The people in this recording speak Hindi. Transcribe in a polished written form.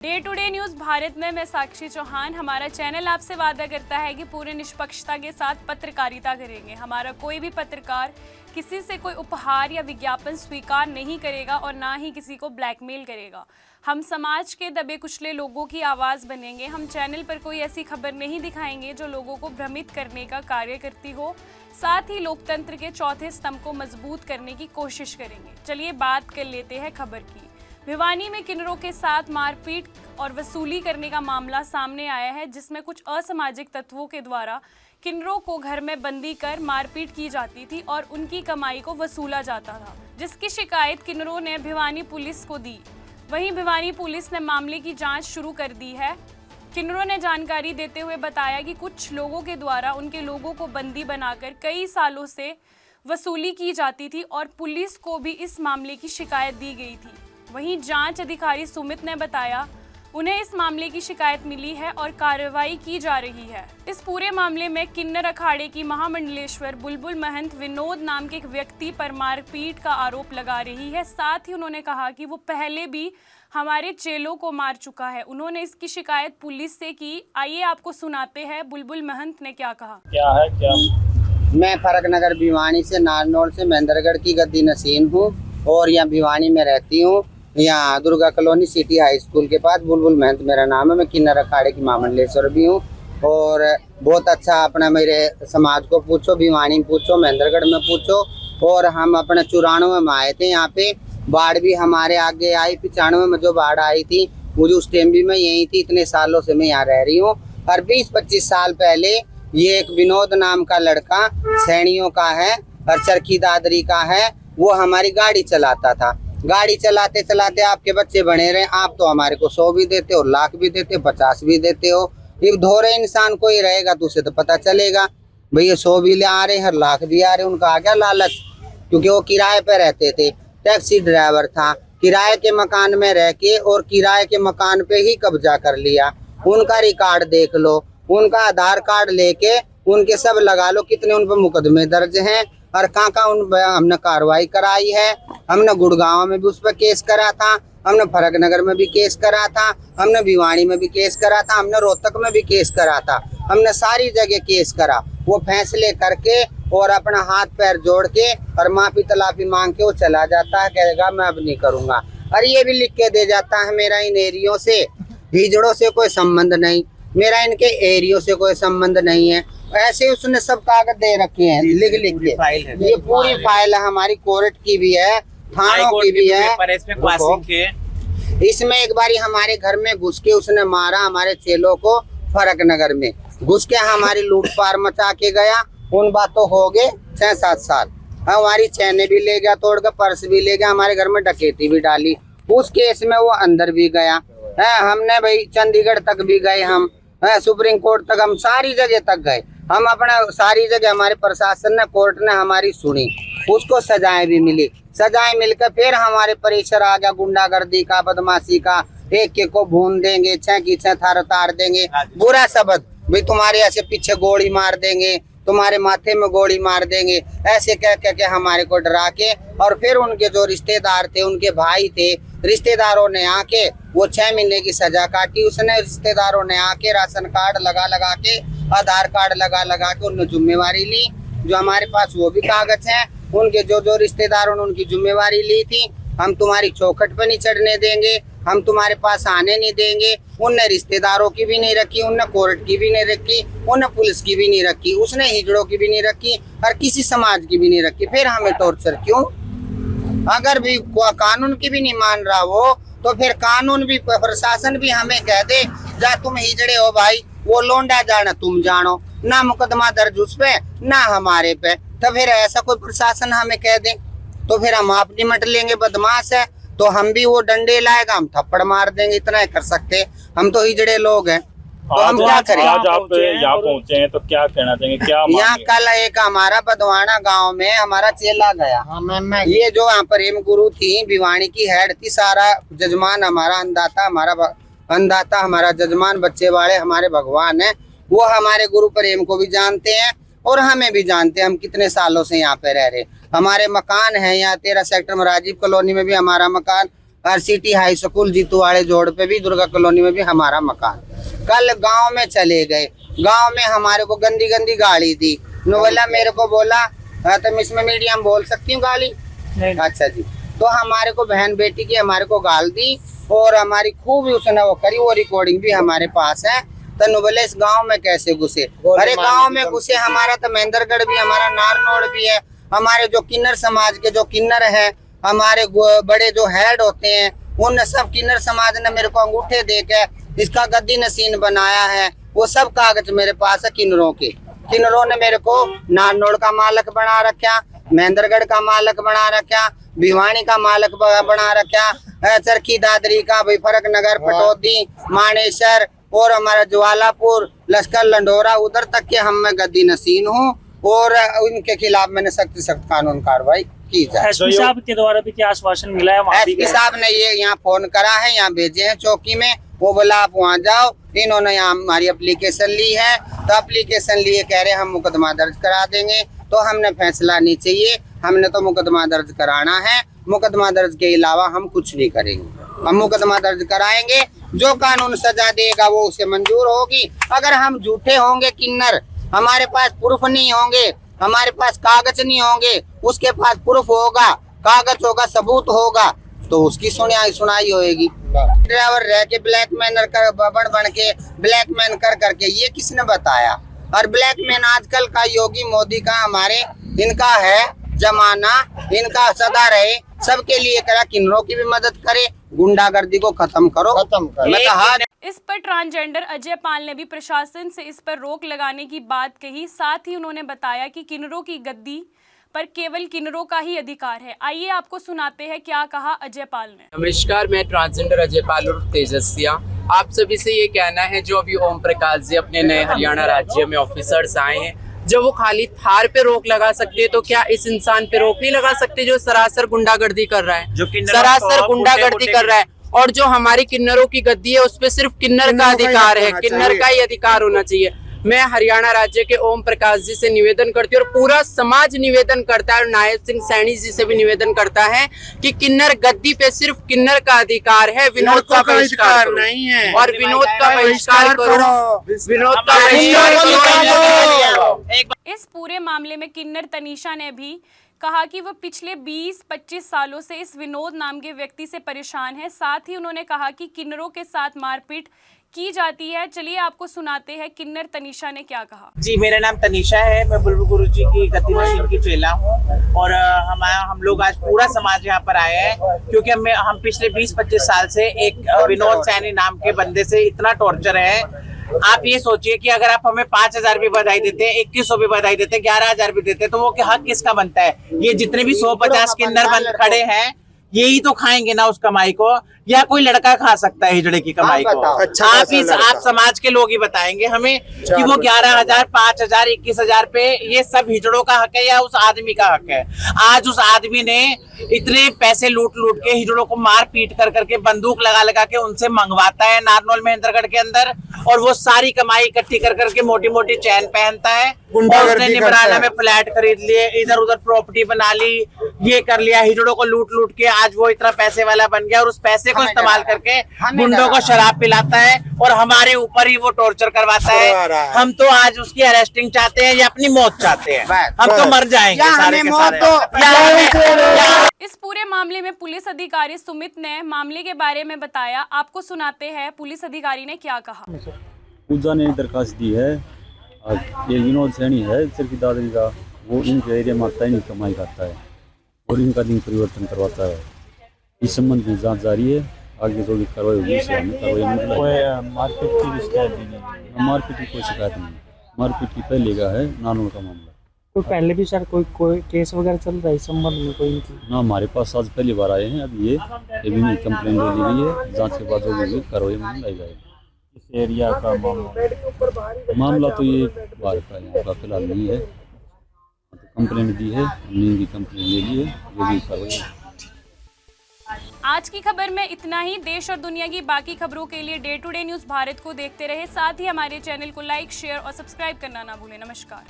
Day to day news Bharat में मैं साक्षी चौहान। हमारा चैनल आपसे वादा करता है कि पूरे निष्पक्षता के साथ पत्रकारिता करेंगे। हमारा कोई भी पत्रकार किसी से कोई उपहार या विज्ञापन स्वीकार नहीं करेगा और ना ही किसी को ब्लैकमेल करेगा। हम समाज के दबे कुचले लोगों की आवाज़ बनेंगे। हम चैनल पर कोई ऐसी खबर नहीं दिखाएंगे जो लोगों को भ्रमित करने का कार्य करती हो। साथ ही लोकतंत्र के चौथे स्तंभ को मजबूत करने की कोशिश करेंगे। चलिए बात कर लेते हैं खबर की। भिवानी में किन्नरों के साथ मारपीट और वसूली करने का मामला सामने आया है, जिसमें कुछ असामाजिक तत्वों के द्वारा किन्नरों को घर में बंदी कर मारपीट की जाती थी और उनकी कमाई को वसूला जाता था, जिसकी शिकायत किन्नरों ने भिवानी पुलिस को दी। वहीं भिवानी पुलिस ने मामले की जांच शुरू कर दी है। किन्नरों ने जानकारी देते हुए बताया कि कुछ लोगों के द्वारा उनके लोगों को बंदी बनाकर कई सालों से वसूली की जाती थी और पुलिस को भी इस मामले की शिकायत दी गई थी। वहीं जांच अधिकारी सुमित ने बताया उन्हें इस मामले की शिकायत मिली है और कार्रवाई की जा रही है। इस पूरे मामले में किन्नर अखाड़े की महामंडलेश्वर बुलबुल महंत विनोद नाम के एक व्यक्ति पर मारपीट का आरोप लगा रही है। साथ ही उन्होंने कहा कि वो पहले भी हमारे चेलों को मार चुका है। उन्होंने इसकी शिकायत पुलिस से की। आइए आपको सुनाते हैं बुलबुल महंत ने क्या कहा। क्या मैं फरक नगर भिवानी से नारनौल से महेंद्रगढ़ की गद्दी नसीन हूँ और यहाँ भिवानी में रहती हूँ। यहाँ Durga colony city high school के पास बुलबुल महंत मेरा नाम है। मैं किन्नर अखाड़े की महामंडलेश्वर भी हूँ और बहुत अच्छा अपना मेरे समाज को पूछो, भिवानी में पूछो, महेंद्रगढ़ में पूछो। और हम अपने 94 में आए थे यहाँ पे। बाढ़ भी हमारे आगे आई। 95 में जो बाढ़ आई थी मुझे उस टाइम भी मैं यहीं थी। इतने सालों से मैं यहाँ रह रही हूँ। और 20-25 साल पहले ये एक विनोद नाम का लड़का सैनियों का है और चरखी दादरी का है, वो हमारी गाड़ी चलाता था। गाड़ी चलाते चलाते आपके बच्चे बने रहे। आप तो हमारे को 100 भी देते हो, लाख भी देते हो, 50 भी देते हो। ये धोरे इंसान कोई रहेगा तो उसे तो पता चलेगा भाई ये 100 भी ले आ रहे हैं, लाख भी आ रहे। उनका आ गया लालच, क्योंकि वो किराए पे रहते थे। टैक्सी ड्राइवर था, किराए के मकान में रह के और किराए के मकान पे ही कब्जा कर लिया। उनका रिकॉर्ड देख लो, उनका आधार कार्ड लेके उनके सब लगा लो कितने उन पर मुकदमे दर्ज हैं और कहाँ उन पर हमने कार्रवाई कराई है। हमने गुड़गांव में भी उस पर केस करा था, हमने फरक नगर में भी केस करा था, हमने भिवानी में भी केस करा था, हमने रोहतक में भी केस करा था। हमने सारी जगह केस करा। वो फैसले करके और अपना हाथ पैर जोड़ के और माफी तलाफी मांग के वो चला जाता है, कहेगा मैं अब नहीं करूँगा। और ये भी लिख के दे जाता है मेरा इन एरियो से, हिजड़ों से कोई संबंध नहीं, मेरा इनके एरियो से कोई संबंध नहीं है। ऐसे उसने सब कागज दे रखे हैं लिख लिख के। ये पूरी फाइल है हमारी, कोर्ट की भी है, थानों की भी है। इसमें एक बारी हमारे घर में घुस के उसने मारा हमारे चेलों को। फरक नगर में घुस के हमारी लूट पार मचा के गया। उन बातों हो गए 6-7 साल। हमारी चैने भी ले गया तोड़ कर, पर्स भी ले गया, हमारे घर में डकैती भी डाली। उस केस में वो अंदर भी गया है। हमने भाई चंडीगढ़ तक भी गए, हम सुप्रीम कोर्ट तक, हम सारी जगह तक गए। हम अपना सारी जगह हमारे प्रशासन ने, कोर्ट ने हमारी सुनी, उसको सजाएं भी मिली। सजाएं मिलकर फिर हमारे प्रेशर आ गया गुंडागर्दी का, बदमाशी का। एक के को भून देंगे, 6 की 6 थार तार देंगे, बुरा शब्द भाई तुम्हारे ऐसे पीछे गोली मार देंगे, तुम्हारे माथे में गोली मार देंगे, ऐसे कह के हमारे को डरा के। और फिर उनके जो रिश्तेदार थे, उनके भाई थे, रिश्तेदारों ने आके वो 6 महीने की सजा काटी। उसने रिश्तेदारों ने आके राशन कार्ड लगा के, आधार कार्ड लगा के उन्होंने जिम्मेवारी ली। जो हमारे पास वो भी कागज हैं, उनके जो रिश्तेदारों ने उनकी जिम्मेवारी ली थी। हम तुम्हारी चौखट पर नहीं चढ़ने देंगे, हम तुम्हारे पास आने नहीं देंगे। उनने रिश्तेदारों की भी नहीं रखी, उनने कोर्ट की भी नहीं रखी, उनने पुलिस की भी नहीं रखी, उसने हिजड़ों की भी नहीं रखी और किसी समाज की भी नहीं रखी। फिर हमें टॉर्चर क्यों? अगर भी कानून की भी नहीं मान रहा वो, तो फिर कानून भी, प्रशासन भी हमें कह दे जा तुम हिजड़े हो भाई, वो लोंडा जाना तुम जानो, ना मुकदमा दर्ज उस पे ना हमारे पे। तो फिर ऐसा कोई प्रशासन हमें कह दे तो फिर हम आप निमट लेंगे। बदमाश है तो हम भी, वो डंडे लाएगा हम थप्पड़ मार देंगे, इतना ही कर सकते। हम तो हिजड़े लोग हैं तो हम क्या करें। आज आप यहाँ पहुँचे हैं तो क्या कहना चाहेंगे, क्या यहाँ कल एक हमारा बदवाना गांव में हमारा चेला गया। ये जो यहाँ प्रेम गुरु थी, भिवानी की हेड थी, सारा जजमान हमारा अन्नदाता हमारा जजमान, बच्चे वाले हमारे भगवान है। वो हमारे गुरु प्रेम को भी जानते हैं और हमें भी जानते हैं। हम कितने सालों से यहाँ पे रह रहे। हमारे मकान है यहाँ 13 सेक्टर में, राजीव कॉलोनी में भी हमारा मकान, और सिटी हाई स्कूल जीतूवाड़े जोड़ पे भी, दुर्गा कॉलोनी में भी हमारा मकान। कल गांव में चले गए, गांव में हमारे को गंदी गंदी गाली दी। बोला मेरे को बोला तुम इसमें मीडिया में बोल सकती हूँ गाली? अच्छा जी। तो हमारे को बहन बेटी की हमारे को गाल दी और हमारी खूब उसने वो करी, वो रिकॉर्डिंग भी हमारे पास है। तो बोले इस गांव में कैसे घुसे? अरे गांव में घुसे, हमारा तो महेंद्रगढ़ भी, हमारा नारनौल भी है, हमारे जो किन्नर समाज के जो किन्नर हैं, हमारे बड़े जो हेड होते हैं, उन सब किन्नर समाज ने मेरे को अंगूठे देकर इसका गद्दी नसीन बनाया है। वो सब कागज मेरे पास है किन्नरों के। किन्नरों ने मेरे को नारनौल का मालक बना रखा, महेंद्रगढ़ का मालक बना रखा, भिवानी का मालक बना रखा, चरखी दादरी का, भाई फरक नगर, पटौदी, मानेसर और हमारा ज्वालापुर, लश्कर लंडोरा, उधर तक के हम मैं गद्दी नसीन हूँ और उनके खिलाफ मैंने सख्त कानून कार्रवाई की जाए। एसपी साहब के द्वारा भी क्या आश्वासन मिला है? एसपी साहब ने ये यहाँ फोन करा है, यहाँ भेजे हैं चौकी में, वो बोला आप वहाँ जाओ। इन्होंने यहाँ हमारी एप्लीकेशन ली है, तो एप्लीकेशन लिए कह रहे हम मुकदमा दर्ज करा देंगे। तो हमने फैसला नहीं चाहिए, हमने तो मुकदमा दर्ज कराना है। मुकदमा दर्ज के अलावा हम कुछ नहीं करेंगे। हम मुकदमा दर्ज कराएंगे, जो कानून सजा देगा वो उसे मंजूर होगी। अगर हम झूठे होंगे किन्नर, हमारे पास प्रूफ नहीं होंगे, हमारे पास कागज नहीं होंगे, उसके पास प्रूफ होगा, कागज होगा, सबूत होगा, तो उसकी सुनाई होएगी। ड्राइवर रह के ब्लैकमेन कर बन के ब्लैकमेन कर करके, ये किसने बताया? और ब्लैकमेन आजकल का योगी मोदी का, हमारे इनका है जमाना, इनका सदा रहे, सबके लिए करा, किन्नरों की भी मदद करे, गुंडागर्दी को खत्म करो। मैं कहा इस पर ट्रांसजेंडर अजय पाल ने भी प्रशासन से इस पर रोक लगाने की बात कही। साथ ही उन्होंने बताया कि किन्नरों की गद्दी पर केवल किन्नरों का ही अधिकार है। आइए आपको सुनाते हैं क्या कहा अजय पाल ने। नमस्कार, मैं ट्रांसजेंडर अजय पाल और तेजस्विया। आप सभी से ये कहना है, जो अभी ओम प्रकाश जी अपने नए हरियाणा राज्य में ऑफिसर्स आए हैं, जब वो खाली थार पे रोक लगा सकते हैं तो क्या इस इंसान पे रोक नहीं लगा सकते जो सरासर गुंडागर्दी कर रहा है, सरासर गुंडागर्दी कर रहा है? और जो हमारी किन्नरों की गद्दी है उस पे सिर्फ किन्नर का अधिकार है, किन्नर का ही अधिकार होना चाहिए। मैं हरियाणा राज्य के ओम प्रकाश जी से निवेदन करती हूँ और पूरा समाज निवेदन करता है और नायब सिंह सैनी जी से भी निवेदन करता है कि किन्नर गद्दी पे सिर्फ किन्नर का अधिकार है, विनोद का बहिष्कार नहीं है। और विनोद का बहिष्कार करो, विनोद का बहिष्कार करो। इस पूरे मामले में किन्नर तनीषा ने भी कहा कि वो पिछले 20-25 सालों से इस विनोद नाम के व्यक्ति से परेशान है। साथ ही उन्होंने कहा कि किन्नरों के साथ मारपीट की जाती है। चलिए आपको सुनाते हैं किन्नर तनीषा ने क्या कहा। जी, मेरा नाम तनीषा है, मैं बुलबुल गुरु जी की गद्दी मशीन की चेला हूँ और हम लोग आज पूरा समाज यहाँ पर आए हैं क्योंकि हम पिछले 20-25 साल से एक विनोद सैनी नाम के बंदे से इतना टॉर्चर है। आप ये सोचिए कि अगर आप हमें 5,000 भी बधाई देते हैं, 2100 भी बधाई देते हैं, 11,000 भी देते हैं, तो वो हक किसका बनता है? ये जितने भी 150 किन्नर बन खड़े हैं, यही तो खाएंगे ना उस कमाई को, या कोई लड़का खा सकता है हिजड़े की कमाई को? अच्छा, आप समाज के लोग ही बताएंगे हमें कि वो 11,000, 5,000, 21,000 पे ये सब हिजड़ों का हक है या उस आदमी का हक है? आज उस आदमी ने इतने पैसे लूट के हिजड़ों को मार पीट कर करके, बंदूक लगा के उनसे मंगवाता है नारनौल महेंद्रगढ़ के अंदर, और वो सारी कमाई इकट्ठी कर करके मोटी मोटी चैन पहनता है। और उसने निमराना में फ्लैट खरीद लिए, इधर उधर प्रॉपर्टी बना ली, ये कर लिया, हिजड़ों को लूट के आज वो इतना पैसे वाला बन गया और उस पैसे को इस्तेमाल करके गुंडों को शराब पिलाता है और हमारे ऊपर ही वो टॉर्चर करवाता है। हम तो आज उसकी अरेस्टिंग चाहते हैं या अपनी मौत चाहते हैं, हम तो मर जाएंगे सारे के सारे। इस पूरे मामले में पुलिस अधिकारी सुमित ने मामले के बारे में बताया। आपको सुनाते हैं पुलिस अधिकारी ने क्या कहा। पूजा ने दरखास्त दी है, ये विनोद सैनी है चरखी दादरी का, वो इनके एरिया में आता है, नहीं कमाई करता है और इनका लिंग परिवर्तन करवाता है। इस संबंध में जांच जारी है, आगे जो भी कार्रवाई होगी उसे हमें कार्रवाई। मारपीट की शिकायत नहीं, मारपीट की कोई शिकायत नहीं, मारपीट की पहले का है नानोल का मामला। कोई पहले भी सर कोई केस वगैरह चल रहा है इस संबंध में कोई इनकी? ना, हमारे पास आज पहली बार आए हैं, अभी ये भी नहीं कंप्लेन ले ली गई है, जांच के बाद जो भी कार्रवाई में लाई जाएगी। इस एरिया का मामला तो ये बाहर का यहाँ का फिलहाल नहीं है, कंप्लेन दी है, हमने इनकी कंप्लेन ले ली है, जो भी कार्रवाई। आज की खबर में इतना ही। देश और दुनिया की बाकी खबरों के लिए day to day news Bharat को देखते रहे। साथ ही हमारे चैनल को लाइक, शेयर और सब्सक्राइब करना ना भूलें। नमस्कार।